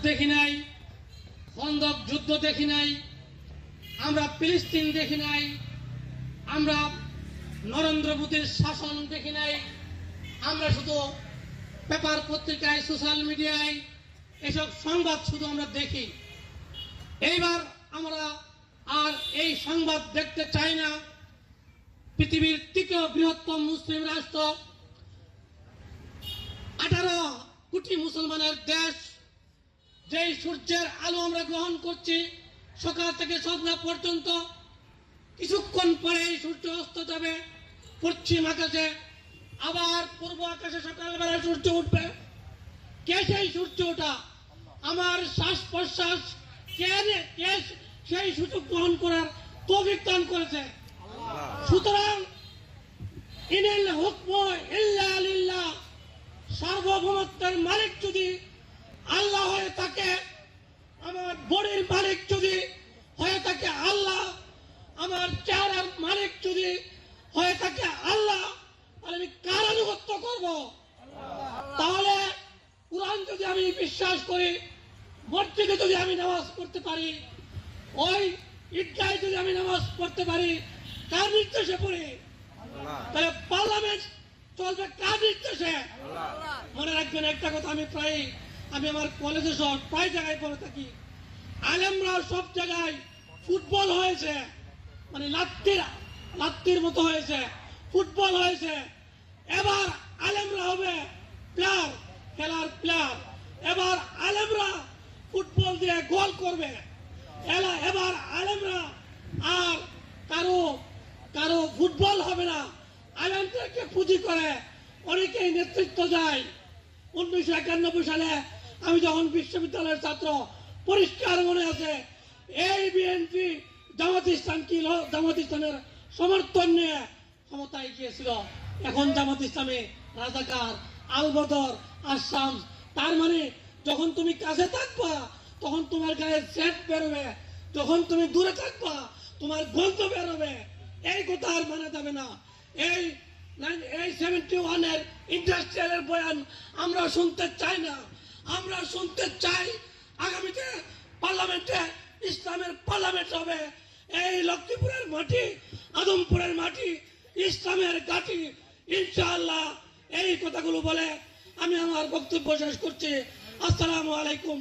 দেখি নাই, খন্দক যুদ্ধ দেখি নাই, আমরা ফিলিস্তিন দেখি নাই, আমরা নরেন্দ্র মোদীর শাসন দেখি নাই। আমরা শুধু পেপার পত্রিকায়, সোশ্যাল মিডিয়ায় এসব সংবাদ শুধু আমরা দেখি। এইবার আমরা আর এই সংবাদ দেখতে চাই না। পৃথিবীর তৃতীয় বৃহত্তম মুসলিম রাষ্ট্র, 18 কোটি মুসলমানের দেশ, যেই সূর্যের আলো আমরা গ্রহণ করছি সকাল থেকে সন্ধ্যা পর্যন্ত, কিছুক্ষণ পরে এই সূর্য অস্ত যাবে পশ্চিম আকাশে, আবার পূর্ব আকাশে সকালবেলা সূর্য উঠবে। কে সেই সূর্য ওঠা? আমার শ্বাস প্রশ্বাস কে সেই সুযোগ গ্রহণ করার তৌফিক দান করেছে? সুতরাং ইনিল হুকম ইল্লা লিল্লাহ, সার্বভৌমত্বের মালিক যদি আল্লাহ হয়ে থাকে, আমার বডির মালিক যদি হয়ে থাকে আল্লাহ, আমার চেহারার মালিক যদি হয়ে থাকে আল্লাহ, তাহলে আমি কার আনুগত্য করব? তাহলে কুরআন যদি আমি বিশ্বাস করি, মসজিদে যদি আমি নামাজ পড়তে পারি, ওই ঈদগাহে যদি আমি নামাজ পড়তে পারি, কার নির্দেশে পড়ি? তাহলে পার্লামেন্ট চলবে কার নির্দেশে? মনে রাখবেন একটা কথা, আমি আমার কলেজে সহ প্রায় জায়গায় পড়ে থাকি, আলেমরা সব জায়গায় ফুটবল হয়েছে, মানে লাত্তির মতো হয়েছে, ফুটবল হয়েছে। এবার আলেমরা হবে প্লেয়ার, খেলার প্লেয়ার। এবার আলেমরা ফুটবল দিয়ে গোল করবে। এবার আলেমরা আর কারো ফুটবল হবে না, আলেমদেরকে পুঁজি করে অনেকেই নেতৃত্ব যায়। 1991 সালে আমি যখন বিশ্ববিদ্যালয়ের ছাত্র, পরিষ্কার মনে আছে, এই বিএনপি জামাত ইসলামের সমর্থন নিয়ে ক্ষমতায় গিয়েছিল। এখন জামাত ইসলামে রাজাকার, আলবদর, আসাম। তার মানে যখন তুমি কাছে থাকবা তখন তোমার গায়ে সেট বেরোবে, যখন তুমি দূরে থাকবা তোমার গন্ধ বেরোবে। এই কথা আর মানা যাবে না। এই 71-এর ইন্ডাস্ট্রিয়ালের বয়ান আমরা শুনতে চাই না। আমরা শুনতে চাই আগামীতে পার্লামেন্টে ইসলামের পার্লামেন্ট হবে। এই লক্ষ্মীপুরের মাটি, আদমপুরের মাটি, ইসলামের ঘাঁটি। ইনশাআল্লাহ এই কথাগুলো বলে আমি আমার বক্তব্য শেষ করছি। আসসালামু আলাইকুম।